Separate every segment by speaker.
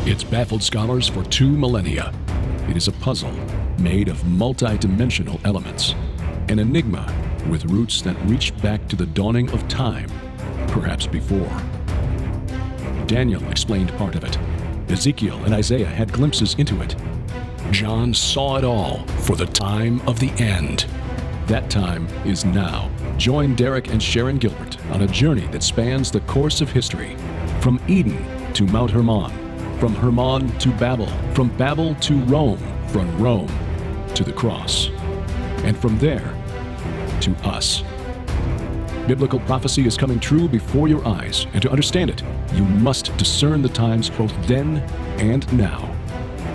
Speaker 1: It's baffled scholars for 2 millennia. It is a puzzle made of multi-dimensional elements, an enigma with roots that reach back to the dawning of time, perhaps before. Daniel explained part of it. Ezekiel and Isaiah had glimpses into it. John saw it all for the time of the end. That time is now. Join Derek and Sharon Gilbert on a journey that spans the course of history, from Eden to Mount Hermon, from Hermon to Babel, from Babel to Rome, from Rome to the cross, and from there to us. Biblical prophecy is coming true before your eyes, and to understand it, you must discern the times both then and now.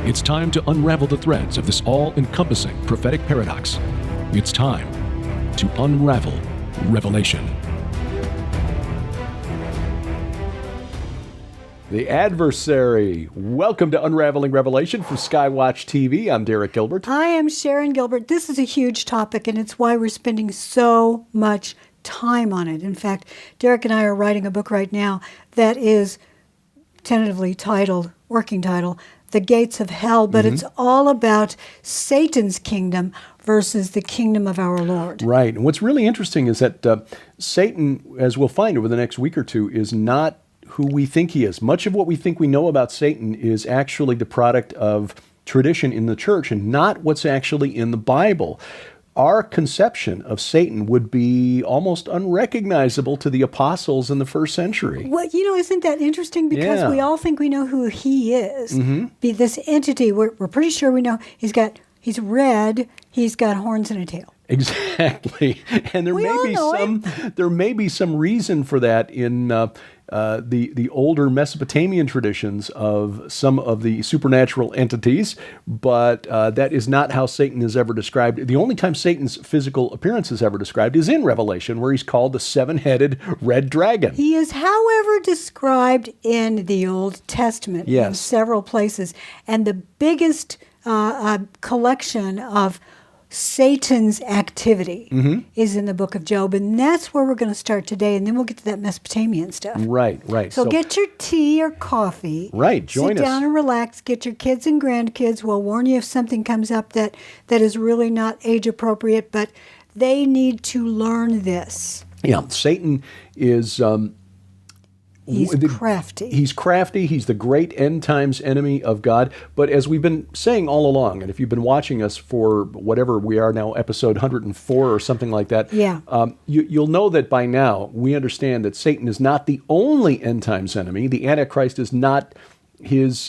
Speaker 1: It's time to unravel the threads of this all-encompassing prophetic paradox. It's time to unravel Revelation.
Speaker 2: The Adversary. Welcome to Unraveling Revelation from Skywatch TV. I'm Derek Gilbert.
Speaker 3: I am Sharon Gilbert. This is a huge topic, and it's why we're spending so much time on it. In fact, Derek and I are writing a book right now that is tentatively titled, working title, The Gates of Hell, but it's all about Satan's kingdom versus the kingdom of our Lord.
Speaker 2: Right. And what's really interesting is that Satan, as we'll find over the next week or two, is not who we think he is. Much of what we think we know about Satan is actually the product of tradition in the church and not what's actually in the Bible. Our conception of Satan would be almost unrecognizable to the apostles in the first century.
Speaker 3: Well, isn't that interesting? Because we all think we know who he is. Be this entity, we're pretty sure we know he's red, he's got horns and a tail.
Speaker 2: Exactly. And there may be some reason for that in the older Mesopotamian traditions of some of the supernatural entities, but that is not how Satan is ever described. The only time Satan's physical appearance is ever described is in Revelation, where he's called the 7-headed red dragon.
Speaker 3: He is, however, described in the Old Testament in several places, and the biggest collection of Satan's activity is in the book of Job, and that's where we're going to start today, and then we'll get to that Mesopotamian stuff.
Speaker 2: Right.
Speaker 3: So get your tea or coffee.
Speaker 2: Right, join us.
Speaker 3: Sit down and relax. Get your kids and grandkids. We'll warn you if something comes up that is really not age appropriate, but they need to learn this.
Speaker 2: Yeah, Satan is...
Speaker 3: He's crafty.
Speaker 2: He's crafty. He's the great end times enemy of God. But as we've been saying all along, and if you've been watching us for whatever we are now, episode 104 or something like that, you'll know that by now we understand that Satan is not the only end times enemy. The Antichrist is not his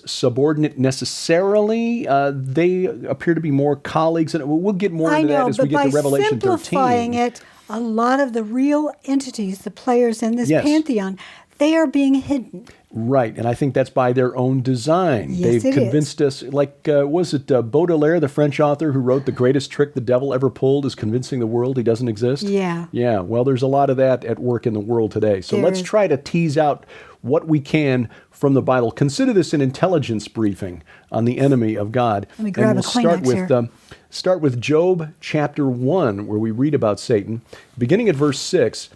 Speaker 2: subordinate necessarily. They appear to be more colleagues, and we'll get more into that as we get to Revelation 13.
Speaker 3: Simplifying it, a lot of the real entities, the players in this pantheon, they are being hidden.
Speaker 2: Right, and I think that's by their own design.
Speaker 3: Yes,
Speaker 2: They've convinced us, was it Baudelaire, the French author, who wrote the greatest trick the devil ever pulled is convincing the world he doesn't exist?
Speaker 3: Yeah.
Speaker 2: Yeah, well, there's a lot of that at work in the world today. So let's try to tease out what we can from the Bible. Consider this an intelligence briefing on the enemy of God.
Speaker 3: Let me grab a Kleenex here.
Speaker 2: Start with Job chapter 1, where we read about Satan. Beginning at verse 6,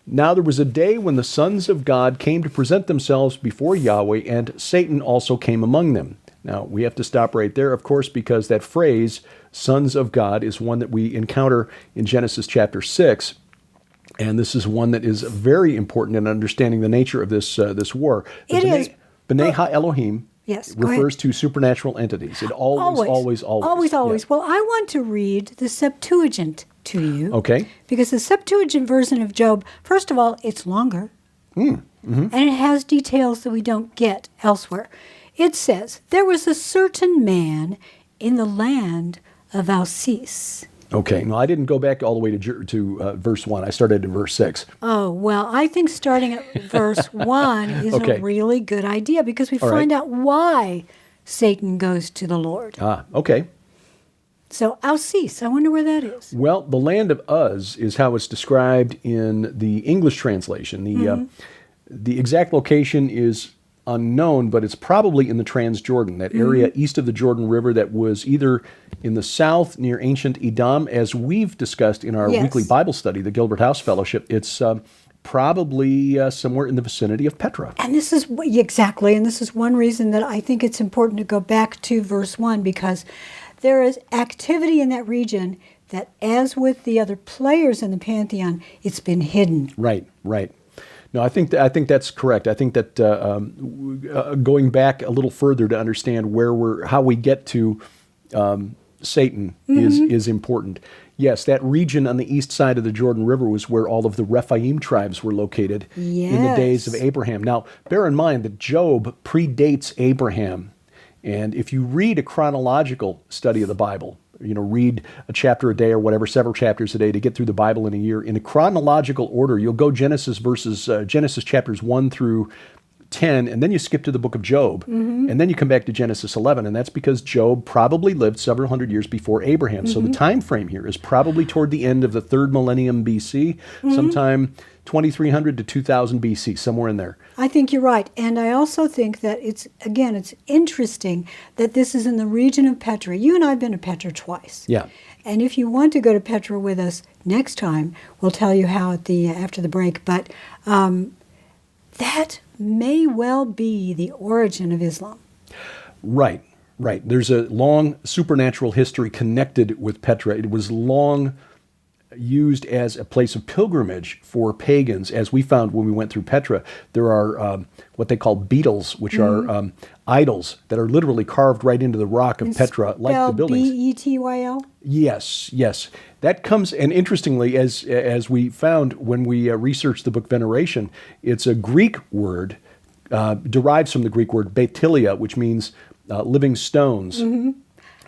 Speaker 2: Now there was a day when the sons of God came to present themselves before Yahweh, and Satan also came among them. Now, we have to stop right there, of course, because that phrase, sons of God, is one that we encounter in Genesis chapter 6. And this is one that is very important in understanding the nature of this war. B'nai Ha-Elohim refers to supernatural entities. It always.
Speaker 3: Well, I want to read the Septuagint to you.
Speaker 2: Okay.
Speaker 3: Because the Septuagint version of Job, first of all, it's longer. And it has details that we don't get elsewhere. It says, there was a certain man in the land of Ausis.
Speaker 2: Okay. No, I didn't go back all the way to verse 1. I started in verse 6.
Speaker 3: Oh, well, I think starting at verse 1 is a really good idea because we find out why Satan goes to the Lord.
Speaker 2: Okay.
Speaker 3: So Ausis, I wonder where that is.
Speaker 2: Well, the land of Uz is how it's described in the English translation. The exact location is unknown, but it's probably in the Transjordan, that area east of the Jordan River that was either in the south near ancient Edom, as we've discussed in our weekly Bible study, the Gilbert House Fellowship. It's probably somewhere in the vicinity of Petra.
Speaker 3: And this is exactly, and this is one reason that I think it's important to go back to verse 1, because there is activity in that region that, as with the other players in the Pantheon, it's been hidden.
Speaker 2: Right. No, I think that's correct. I think that going back a little further to understand how we get to Satan is important. Yes, that region on the east side of the Jordan River was where all of the Rephaim tribes were located in the days of Abraham. Now, bear in mind that Job predates Abraham. And if you read a chronological study of the Bible, read a chapter a day or whatever, several chapters a day to get through the Bible in a year, in a chronological order, you'll go Genesis chapters 1 through 10, and then you skip to the book of Job, and then you come back to Genesis 11, and that's because Job probably lived several hundred years before Abraham. So the time frame here is probably toward the end of the 3rd millennium BC, sometime 2300 to 2000 BC, somewhere in there.
Speaker 3: I think you're right. And I also think that it's interesting that this is in the region of Petra. You and I have been to Petra twice.
Speaker 2: Yeah.
Speaker 3: And if you want to go to Petra with us next time, we'll tell you how after the break. But that may well be the origin of Islam.
Speaker 2: Right. There's a long supernatural history connected with Petra. It was long used as a place of pilgrimage for pagans. As we found when we went through Petra, there are what they call beetles, which are idols that are literally carved right into the rock of Petra, like the buildings.
Speaker 3: Betyl?
Speaker 2: Yes. That comes, and interestingly, as we found when we researched the book Veneration, it's a Greek word, derives from the Greek word betilia, which means living stones.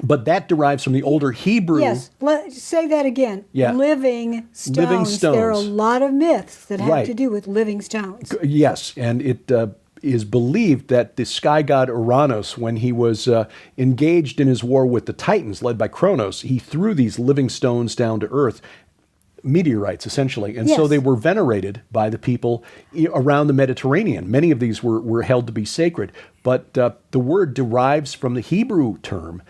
Speaker 2: But that derives from the older Hebrew.
Speaker 3: Yes, say that again.
Speaker 2: Yeah.
Speaker 3: Living stones.
Speaker 2: Living stones.
Speaker 3: There are a lot of myths that have to do with living stones.
Speaker 2: Yes, and it is believed that the sky god Uranus, when he was engaged in his war with the Titans, led by Kronos, he threw these living stones down to Earth, meteorites essentially, and so they were venerated by the people around the Mediterranean. Many of these were held to be sacred, but the word derives from the Hebrew term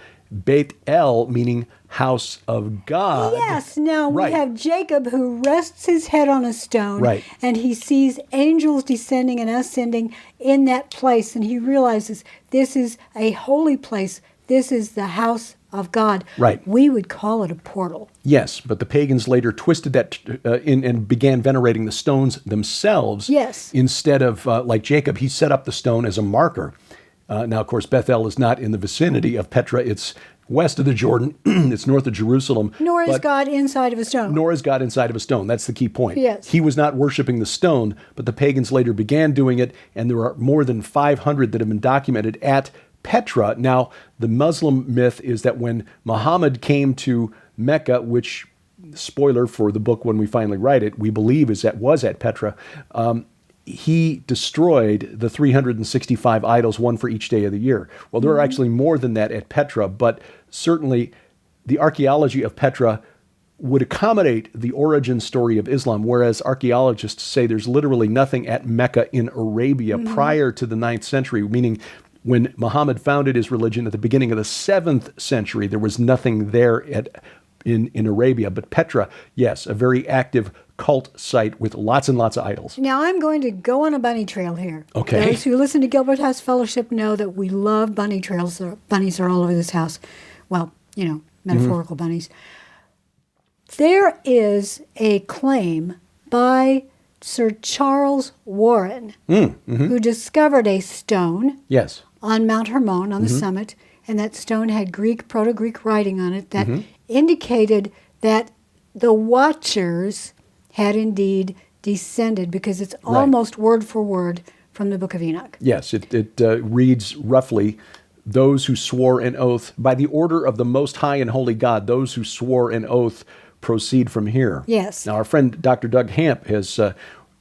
Speaker 2: Beit El, meaning house of God.
Speaker 3: Yes, now we have Jacob who rests his head on a stone, and he sees angels descending and ascending in that place, and he realizes this is a holy place. This is the house of God.
Speaker 2: Right.
Speaker 3: We would call it a portal.
Speaker 2: Yes, but the pagans later twisted that and began venerating the stones themselves.
Speaker 3: Yes.
Speaker 2: Instead of, like Jacob, he set up the stone as a marker. Now, of course, Bethel is not in the vicinity of Petra. It's west of the Jordan. It's north of Jerusalem.
Speaker 3: Nor is God inside of a stone.
Speaker 2: Nor is God inside of a stone. That's the key point.
Speaker 3: Yes.
Speaker 2: He was not worshiping the stone, but the pagans later began doing it, and there are more than 500 that have been documented at Petra. Now, the Muslim myth is that when Muhammad came to Mecca, which, spoiler for the book when we finally write it, we believe was at Petra, he destroyed the 365 idols, one for each day of the year. Well, there are actually more than that at Petra, but certainly the archaeology of Petra would accommodate the origin story of Islam, whereas archaeologists say there's literally nothing at Mecca in Arabia prior to the 9th century, meaning when Muhammad founded his religion at the beginning of the 7th century, there was nothing there in Arabia. But Petra, yes, a very active cult site with lots and lots of idols.
Speaker 3: Now, I'm going to go on a bunny trail here.
Speaker 2: Okay.
Speaker 3: Those who listen to Gilbert House Fellowship know that we love bunny trails. Bunnies are all over this house. Well, metaphorical bunnies. There is a claim by Sir Charles Warren, who discovered a stone on Mount Hermon on the summit, and that stone had Proto-Greek writing on it that indicated that the Watchers had indeed descended, because it's almost word for word from the Book of Enoch.
Speaker 2: Yes, it reads roughly, those who swore an oath, by the order of the Most High and Holy God, those who swore an oath proceed from here.
Speaker 3: Yes.
Speaker 2: Now, our friend Dr. Doug Hamp has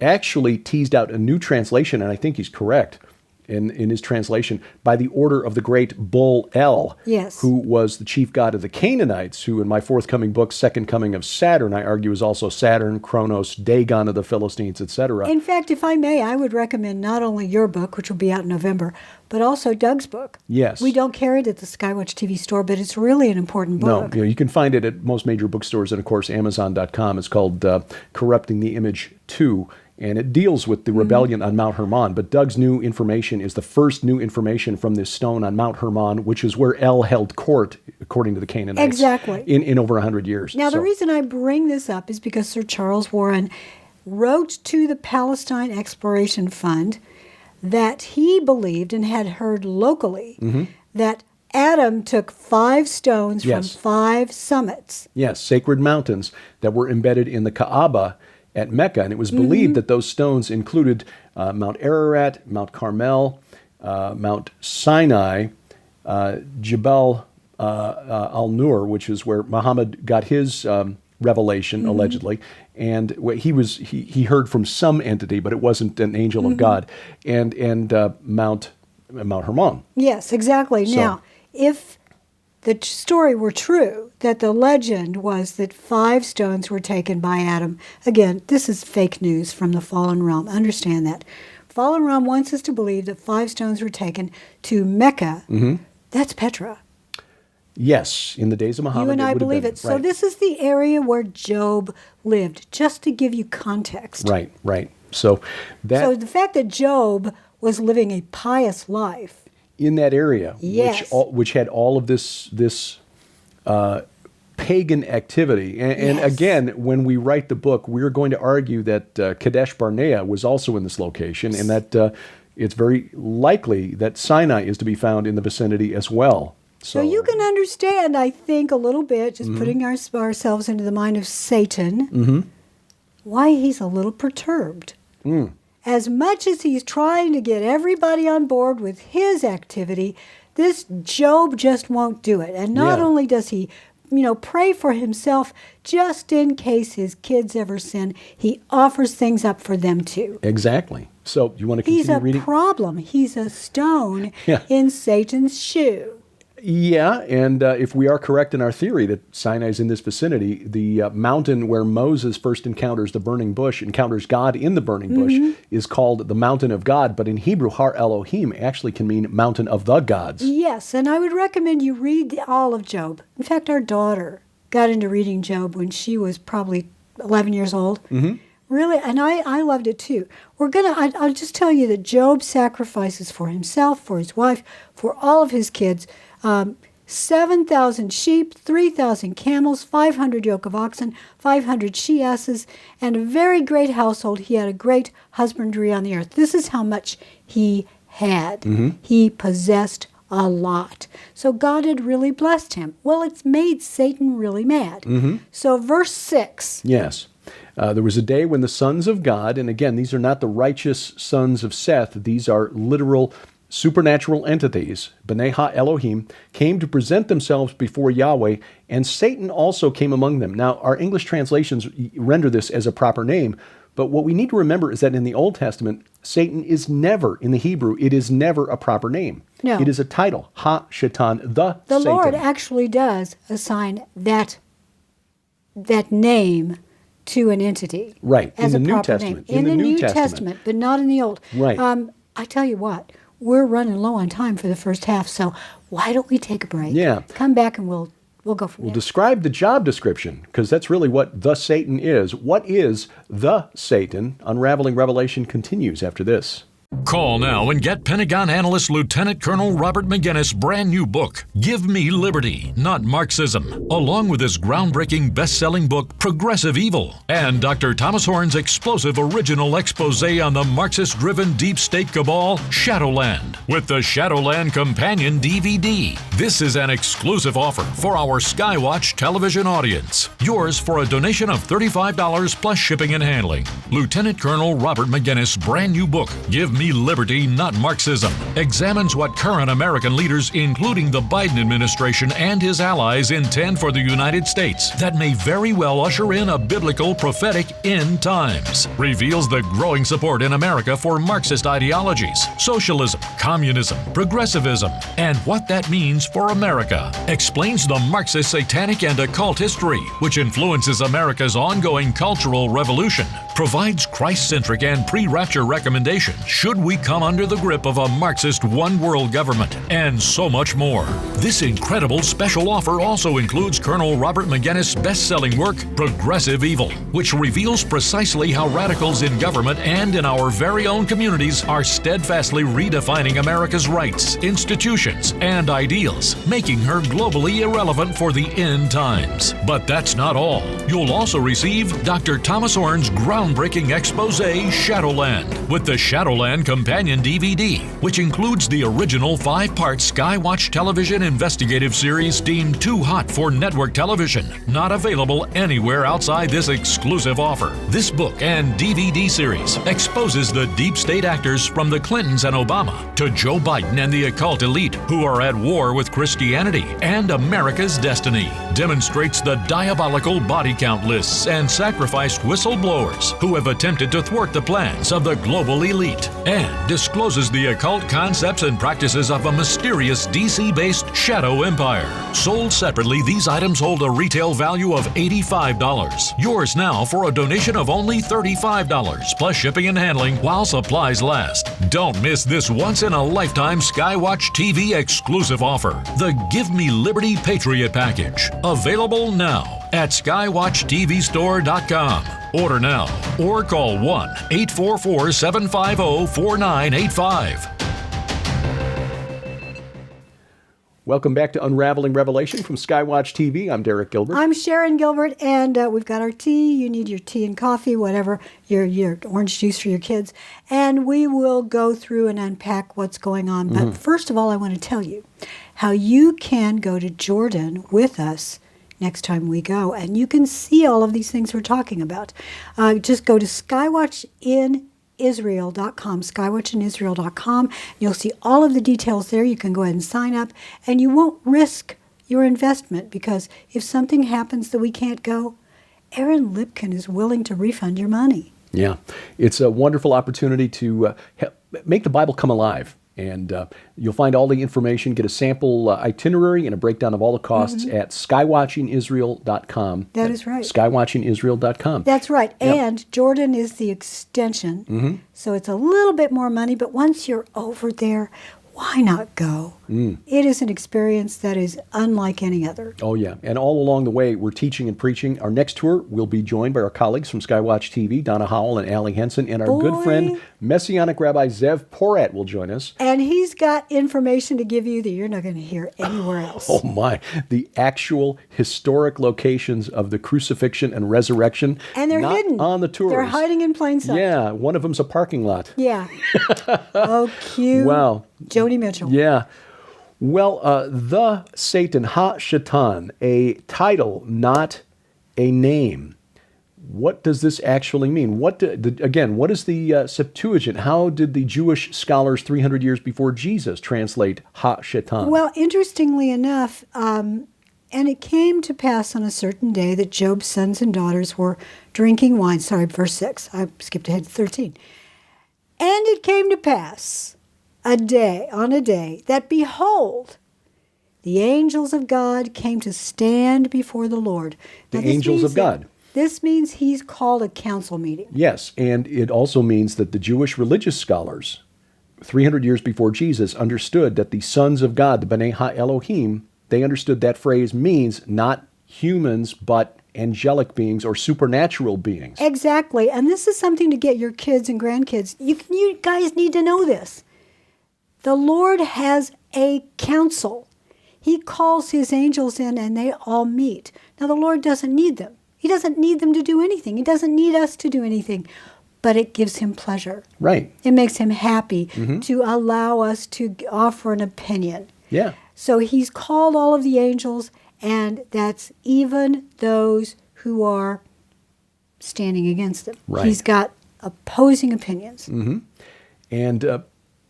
Speaker 2: actually teased out a new translation, and I think he's correct in his translation, by the order of the great bull El, who was the chief god of the Canaanites, who in my forthcoming book, Second Coming of Saturn, I argue is also Saturn, Kronos, Dagon of the Philistines, etc.
Speaker 3: In fact, if I may, I would recommend not only your book, which will be out in November, but also Doug's book.
Speaker 2: Yes.
Speaker 3: We don't carry it at the Skywatch TV store, but it's really an important book.
Speaker 2: No, you can find it at most major bookstores and, of course, Amazon.com. It's called Corrupting the Image 2. And it deals with the rebellion on Mount Hermon. But Doug's new information is the first new information from this stone on Mount Hermon, which is where El held court, according to the Canaanites.
Speaker 3: Exactly.
Speaker 2: In over 100 years.
Speaker 3: Now, the reason I bring this up is because Sir Charles Warren wrote to the Palestine Exploration Fund that he believed and had heard locally that Adam took 5 stones from 5 summits.
Speaker 2: Yes, sacred mountains that were embedded in the Kaaba at Mecca, and it was believed that those stones included Mount Ararat, Mount Carmel, Mount Sinai, Jebel al-Nur, which is where Muhammad got his revelation, allegedly, and he heard from some entity, but it wasn't an angel of God, and Mount Hermon.
Speaker 3: Yes, exactly.
Speaker 2: So,
Speaker 3: now, if the story were true, that the legend was that 5 stones were taken by Adam. Again, this is fake news from the fallen realm. Understand that. Fallen realm wants us to believe that 5 stones were taken to Mecca. That's Petra.
Speaker 2: Yes, in the days of Muhammad.
Speaker 3: You and I believe
Speaker 2: been,
Speaker 3: it. So this is the area where Job lived, just to give you context.
Speaker 2: Right. So
Speaker 3: the fact that Job was living a pious life
Speaker 2: in that area,
Speaker 3: yes,
Speaker 2: which had all of this pagan activity. And
Speaker 3: yes,
Speaker 2: again, when we write the book, we're going to argue that Kadesh Barnea was also in this location, and that it's very likely that Sinai is to be found in the vicinity as well.
Speaker 3: So you can understand, I think, a little bit, just putting ourselves into the mind of Satan, why he's a little perturbed. As much as he's trying to get everybody on board with his activity, this Job just won't do it. And not only does he, pray for himself just in case his kids ever sin, he offers things up for them too.
Speaker 2: Exactly. So you want to continue reading?
Speaker 3: He's a problem. He's a stone in Satan's shoe.
Speaker 2: Yeah, and if we are correct in our theory that Sinai is in this vicinity, the mountain where Moses first encounters God in the burning bush, is called the Mountain of God, but in Hebrew, Har Elohim actually can mean Mountain of the Gods.
Speaker 3: Yes, and I would recommend you read all of Job. In fact, our daughter got into reading Job when she was probably 11 years old. Really, and I loved it too. I'll just tell you that Job sacrifices for himself, for his wife, for all of his kids, 7,000 sheep, 3,000 camels, 500 yoke of oxen, 500 she-asses, and a very great household. He had a great husbandry on the earth. This is how much he had. He possessed a lot. So God had really blessed him. Well, it's made Satan really mad. So verse 6.
Speaker 2: Yes. There was a day when the sons of God, and again, these are not the righteous sons of Seth, these are literal supernatural entities, B'nai Ha-Elohim, came to present themselves before Yahweh, and Satan also came among them. Now, our English translations render this as a proper name, but what we need to remember is that in the Old Testament, Satan is never, in the Hebrew, it is never a proper name.
Speaker 3: No.
Speaker 2: It is a title, Ha-Shatan, the
Speaker 3: Satan.
Speaker 2: Satan.
Speaker 3: Lord actually does assign that name to an entity.
Speaker 2: Right,
Speaker 3: as
Speaker 2: in the
Speaker 3: a
Speaker 2: New
Speaker 3: proper
Speaker 2: Testament.
Speaker 3: Name. In the New Testament, but not in the Old.
Speaker 2: Right.
Speaker 3: I tell you what, we're running low on time for the first half, so why don't we take a break?
Speaker 2: Yeah.
Speaker 3: Come back and we'll go from
Speaker 2: We'll
Speaker 3: there.
Speaker 2: describe the job description, because that's really what the Satan is. What is the Satan? Unraveling Revelation continues after this.
Speaker 4: Call now and get Pentagon analyst Lieutenant Colonel Robert McGinnis' brand new book, Give Me Liberty, Not Marxism, along with his groundbreaking best-selling book, Progressive Evil, and Dr. Thomas Horn's explosive original expose on the Marxist-driven deep state cabal, Shadowland, with the Shadowland Companion DVD. This is an exclusive offer for our Skywatch television audience. Yours for a donation of $35 plus shipping and handling. Lieutenant Colonel Robert McGinnis' brand new book, Give Me Liberty, Not Marxism, examines what current American leaders, including the Biden administration and his allies, intend for the United States that may very well usher in a biblical prophetic end times, reveals the growing support in America for Marxist ideologies, socialism, communism, progressivism, and what that means for America, explains the Marxist satanic and occult history, which influences America's ongoing cultural revolution, provides Christ-centric and pre-rapture recommendations should we come under the grip of a Marxist one-world government, and so much more. This incredible special offer also includes Colonel Robert McGinnis' best-selling work, Progressive Evil, which reveals precisely how radicals in government and in our very own communities are steadfastly redefining America's rights, institutions, and ideals, making her globally irrelevant for the end times. But that's not all. You'll also receive Dr. Thomas Horn's groundbreaking expose, Shadowland, with the Shadowland Companion DVD, which includes the original 5-part Skywatch television investigative series deemed too hot for network television, not available anywhere outside this exclusive offer. This book and DVD series exposes the deep state actors from the Clintons and Obama to Joe Biden and the occult elite who are at war with Christianity and America's destiny, demonstrates the diabolical body count lists and sacrificed whistleblowers who have attempted to thwart the plans of the global elite, and discloses the occult concepts and practices of a mysterious DC-based shadow empire. Sold separately, these items hold a retail value of $85. Yours now for a donation of only $35, plus shipping and handling while supplies last. Don't miss this once-in-a-lifetime Skywatch TV exclusive offer, the Give Me Liberty Patriot Package. Available now at skywatchtvstore.com. Order now or call 1-844-750-4985.
Speaker 2: Welcome back to Unraveling Revelation from Skywatch TV. I'm Derek Gilbert.
Speaker 3: I'm Sharon Gilbert, and we've got our tea. You need your tea and coffee, whatever, your orange juice for your kids. And we will go through and unpack what's going on. But first of all, I want to tell you how you can go to Jordan with us next time we go. And you can see all of these things we're talking about. Just go to skywatchinisrael.com, skywatchinisrael.com. You'll see all of the details there. You can go ahead and sign up, and you won't risk your investment, because if something happens that we can't go, Aaron Lipkin is willing to refund your money.
Speaker 2: Yeah, it's a wonderful opportunity to make the Bible come alive. And you'll find all the information, get a sample itinerary and a breakdown of all the costs at skywatchingisrael.com.
Speaker 3: That is right.
Speaker 2: Skywatchingisrael.com.
Speaker 3: That's right.
Speaker 2: Yep.
Speaker 3: And Jordan is the extension. So it's a little bit more money, but once you're over there, why not go? It is an experience that is unlike any other.
Speaker 2: Oh, yeah. And all along the way, we're teaching and preaching. Our next tour, we'll be joined by our colleagues from Skywatch TV, Donna Howell and Allie Henson, and our good friend, Messianic Rabbi Zev Porat will join us.
Speaker 3: And he's got information to give you that you're not going to hear anywhere else.
Speaker 2: Oh, my. The actual historic locations of the crucifixion and resurrection.
Speaker 3: And they're
Speaker 2: not
Speaker 3: hidden.
Speaker 2: On the tours.
Speaker 3: They're hiding in plain sight.
Speaker 2: Yeah. One of them's a parking lot.
Speaker 3: Yeah. Oh, cute.
Speaker 2: Wow.
Speaker 3: Joni Mitchell.
Speaker 2: Yeah. Well, the Satan, Ha-Shatan, a title, not a name. What does this actually mean? What is the Septuagint? How did the Jewish scholars 300 years before Jesus translate Ha-Shatan?
Speaker 3: Well, interestingly enough, and it came to pass on a certain day that Job's sons and daughters were drinking wine. Sorry, verse 6. I skipped ahead to 13. And it came to pass on a day, that behold, the angels of God came to stand before the Lord.
Speaker 2: The angels of God.
Speaker 3: This means he's called a council meeting.
Speaker 2: Yes, and it also means that the Jewish religious scholars, 300 years before Jesus, understood that the sons of God, the B'nai Ha-Elohim, they understood that phrase means not humans, but angelic beings or supernatural beings.
Speaker 3: Exactly, and this is something to get your kids and grandkids. You guys need to know this. The Lord has a council. He calls his angels in and they all meet. Now, the Lord doesn't need them. He doesn't need them to do anything. He doesn't need us to do anything. But it gives him pleasure.
Speaker 2: Right.
Speaker 3: It makes him happy to allow us to offer an opinion.
Speaker 2: Yeah.
Speaker 3: So he's called all of the angels, and that's even those who are standing against him.
Speaker 2: Right.
Speaker 3: He's got opposing opinions.
Speaker 2: And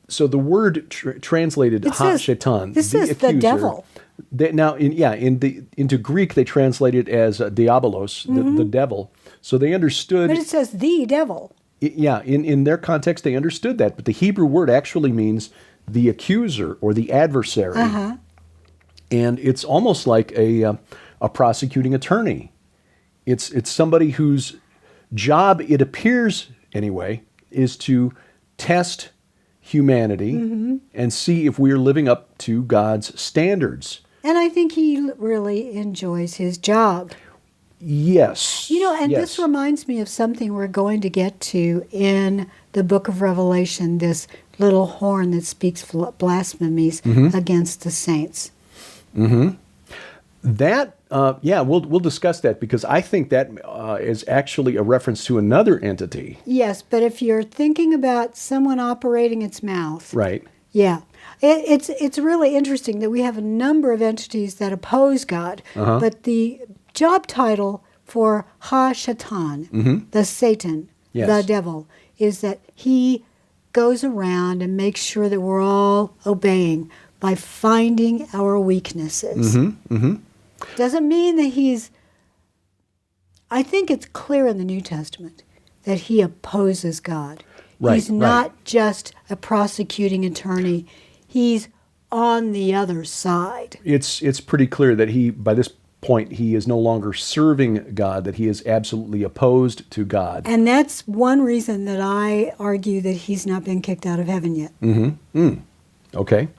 Speaker 2: so the word translated Ha-Shatan,
Speaker 3: this
Speaker 2: the
Speaker 3: is
Speaker 2: accuser,
Speaker 3: the devil.
Speaker 2: Into Greek they translate it as diabolos, the devil. So they understood.
Speaker 3: But it says the devil.
Speaker 2: In their context they understood that. But the Hebrew word actually means the accuser or the adversary. And it's almost like a prosecuting attorney. It's somebody whose job, it appears anyway, is to test humanity and see if we're living up to God's standards.
Speaker 3: And I think he really enjoys his job.
Speaker 2: Yes.
Speaker 3: And
Speaker 2: yes.
Speaker 3: this reminds me of something we're going to get to in the book of Revelation, this little horn that speaks blasphemies against the saints.
Speaker 2: That, we'll discuss that, because I think that is actually a reference to another entity.
Speaker 3: Yes, but if you're thinking about someone operating its mouth.
Speaker 2: Right.
Speaker 3: Yeah. It's really interesting that we have a number of entities that oppose God, but the job title for Ha-Shatan, the Satan,
Speaker 2: Yes.
Speaker 3: the devil, is that he goes around and makes sure that we're all obeying by finding our weaknesses. Doesn't mean that I think it's clear in the New Testament that he opposes God.
Speaker 2: Right,
Speaker 3: He's not just a prosecuting attorney. He's on the other side.
Speaker 2: It's pretty clear that by this point, he is no longer serving God, that he is absolutely opposed to God.
Speaker 3: And that's one reason that I argue that he's not been kicked out of heaven yet.
Speaker 2: Okay.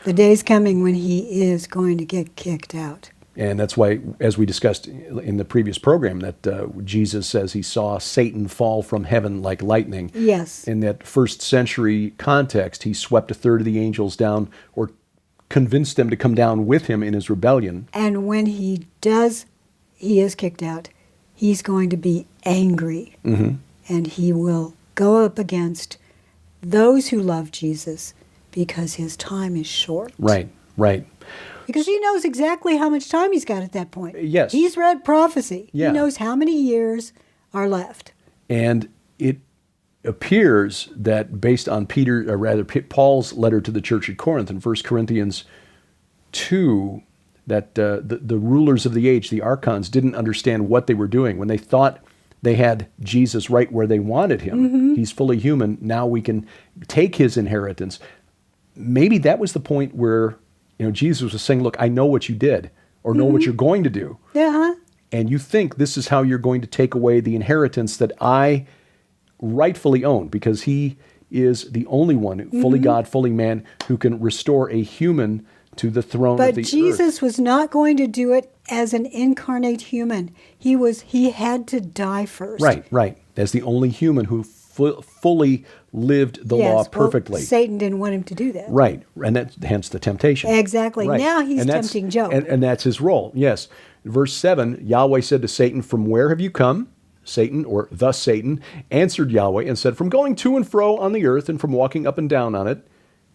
Speaker 3: The day's coming when he is going to get kicked out.
Speaker 2: And that's why, as we discussed in the previous program, that Jesus says he saw Satan fall from heaven like lightning.
Speaker 3: Yes.
Speaker 2: In that first century context, he swept a third of the angels down, or convinced them to come down with him in his rebellion.
Speaker 3: And when he is kicked out, he's going to be angry. And he will go up against those who love Jesus because his time is short.
Speaker 2: Right.
Speaker 3: Because he knows exactly how much time he's got at that point.
Speaker 2: Yes.
Speaker 3: He's read prophecy.
Speaker 2: Yeah.
Speaker 3: He knows how many years are left.
Speaker 2: And it appears that based on Paul's letter to the church at Corinth in 1 Corinthians 2, that the rulers of the age, the archons, didn't understand what they were doing. When they thought they had Jesus right where they wanted him, he's fully human, now we can take his inheritance. Maybe that was the point where Jesus was saying, look, I know what you did, or know what you're going to do.
Speaker 3: Yeah.
Speaker 2: And you think this is how you're going to take away the inheritance that I rightfully own, because he is the only one, fully God, fully man, who can restore a human to the throne of the
Speaker 3: But Jesus
Speaker 2: earth.
Speaker 3: was not going to do it as an incarnate human. He had to die first.
Speaker 2: Right. As the only human who fully lived the law perfectly.
Speaker 3: Well, Satan didn't want him to do that.
Speaker 2: Right. And hence the temptation.
Speaker 3: Exactly.
Speaker 2: Right.
Speaker 3: Now he's
Speaker 2: And that's-
Speaker 3: tempting Job.
Speaker 2: And that's his role. Yes. Verse 7, Yahweh said to Satan, "From where have you come?" Satan, or the Satan, answered Yahweh and said, "From going to and fro on the earth and from walking up and down on it."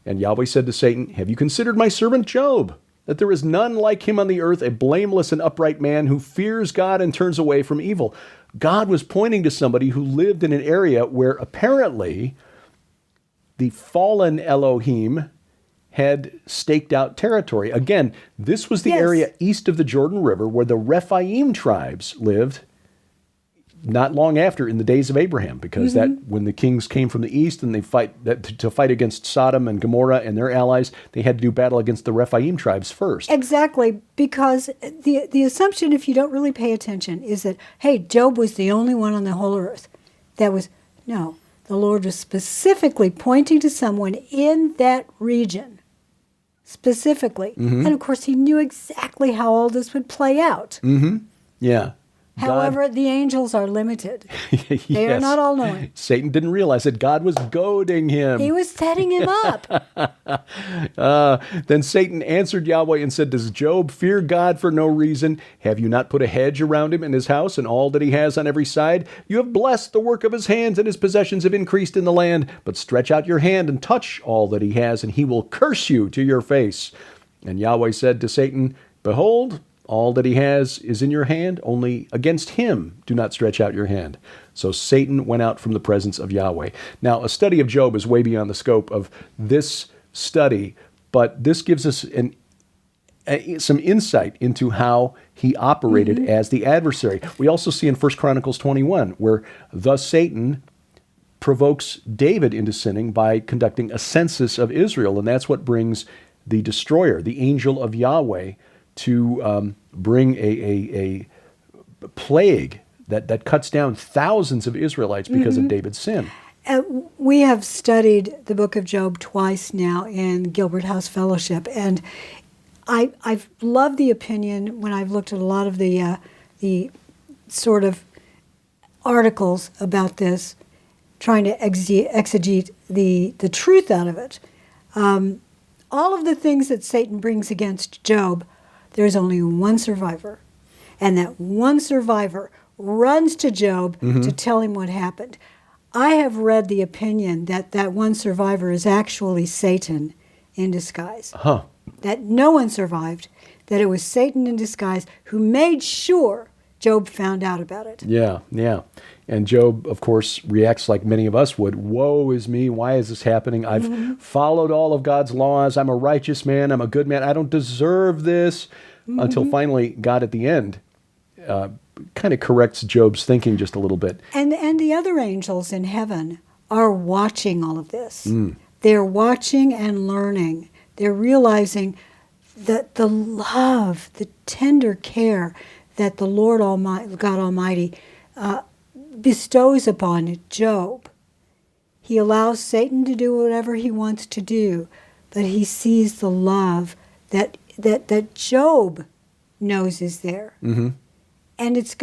Speaker 2: And Yahweh said to Satan, "Have you considered my servant Job, that there is none like him on the earth, a blameless and upright man who fears God and turns away from evil?" God was pointing to somebody who lived in an area where apparently the fallen Elohim had staked out territory. Again, this was the area east of the Jordan River where the Rephaim tribes lived not long after, in the days of Abraham, because that when the kings came from the east and they to fight against Sodom and Gomorrah and their allies, they had to do battle against the Rephaim tribes first.
Speaker 3: Exactly, because the assumption, if you don't really pay attention, is that, hey, Job was the only one on the whole earth. No, the Lord was specifically pointing to someone in that region, specifically. And of course, he knew exactly how all this would play out.
Speaker 2: Yeah.
Speaker 3: However, the angels are limited. They are not all knowing.
Speaker 2: Satan didn't realize that God was goading him.
Speaker 3: He was setting him up.
Speaker 2: Then Satan answered Yahweh and said, "Does Job fear God for no reason? Have you not put a hedge around him and his house and all that he has on every side? You have blessed the work of his hands, and his possessions have increased in the land. But stretch out your hand and touch all that he has, and he will curse you to your face." And Yahweh said to Satan, "Behold, all that he has is in your hand, only against him do not stretch out your hand." So Satan went out from the presence of Yahweh. Now, a study of Job is way beyond the scope of this study, but this gives us some insight into how he operated as the adversary. We also see in 1 Chronicles 21, where the Satan provokes David into sinning by conducting a census of Israel, and that's what brings the destroyer, the angel of Yahweh, to bring a plague that cuts down thousands of Israelites because of David's sin.
Speaker 3: We have studied the book of Job twice now in Gilbert House Fellowship, and I've loved the opinion when I've looked at a lot of the sort of articles about this, trying to exegete the truth out of it. All of the things that Satan brings against Job, there's only one survivor. And that one survivor runs to Job to tell him what happened. I have read the opinion that that one survivor is actually Satan in disguise. That no one survived, that it was Satan in disguise who made sure Job found out about it.
Speaker 2: Yeah. And Job, of course, reacts like many of us would. Woe is me. Why is this happening? I've followed all of God's laws. I'm a righteous man. I'm a good man. I don't deserve this. Until finally, God at the end kind of corrects Job's thinking just a little bit.
Speaker 3: And the other angels in heaven are watching all of this. They're watching and learning. They're realizing that the love, the tender care that the Lord Almighty, God Almighty, bestows upon Job. He allows Satan to do whatever he wants to do, but he sees the love that Job knows is there. And it's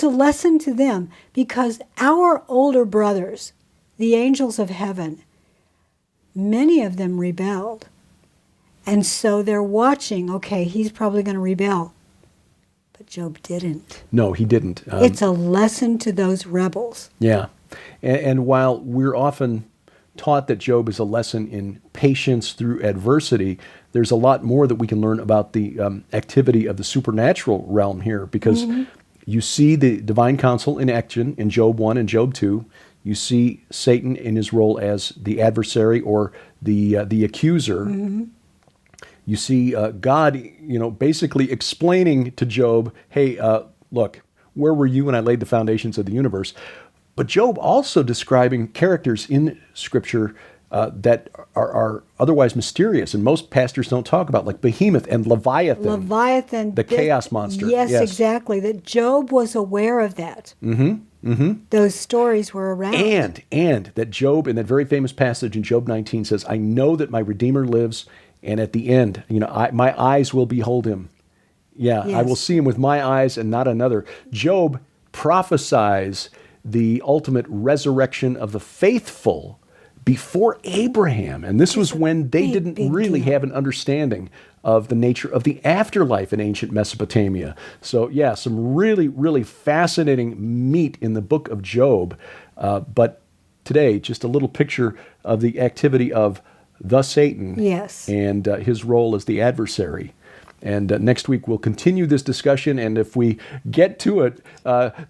Speaker 3: a lesson to them, because our older brothers, the angels of heaven, many of them rebelled. And so they're watching, okay, he's probably going to rebel. But Job didn't.
Speaker 2: No, he didn't.
Speaker 3: It's a lesson to those rebels.
Speaker 2: Yeah. And while we're often taught that Job is a lesson in patience through adversity, there's a lot more that we can learn about the activity of the supernatural realm here, because you see the divine counsel in action in Job 1 and Job 2. You see Satan in his role as the adversary or the accuser. You see God, basically explaining to Job, hey, look, where were you when I laid the foundations of the universe? But Job also describing characters in Scripture that are otherwise mysterious, and most pastors don't talk about, like Behemoth and Leviathan, the chaos monster.
Speaker 3: Yes, exactly. That Job was aware of that. Those stories were around.
Speaker 2: And that Job, in that very famous passage in Job 19, says, I know that my Redeemer lives, and at the end, my eyes will behold him. Yeah, yes. I will see him with my eyes and not another. Job prophesies the ultimate resurrection of the faithful before Abraham. And this was when they didn't really have an understanding of the nature of the afterlife in ancient Mesopotamia. So yeah, some really, really fascinating meat in the book of Job. But today, just a little picture of the activity of the Satan and his role as the adversary. And next week, we'll continue this discussion. And if we get to it,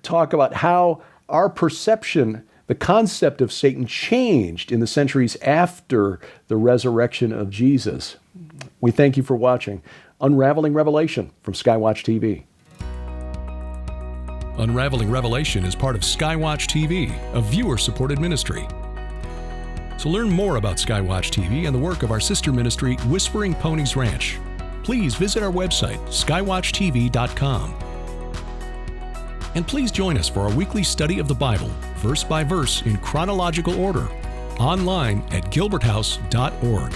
Speaker 2: talk about how our perception, the concept of Satan, changed in the centuries after the resurrection of Jesus. We thank you for watching Unraveling Revelation from Skywatch TV.
Speaker 1: Unraveling Revelation is part of Skywatch TV, a viewer-supported ministry. To learn more about Skywatch TV and the work of our sister ministry, Whispering Ponies Ranch, please visit our website, skywatchtv.com. And please join us for our weekly study of the Bible, verse by verse in chronological order, online at gilberthouse.org.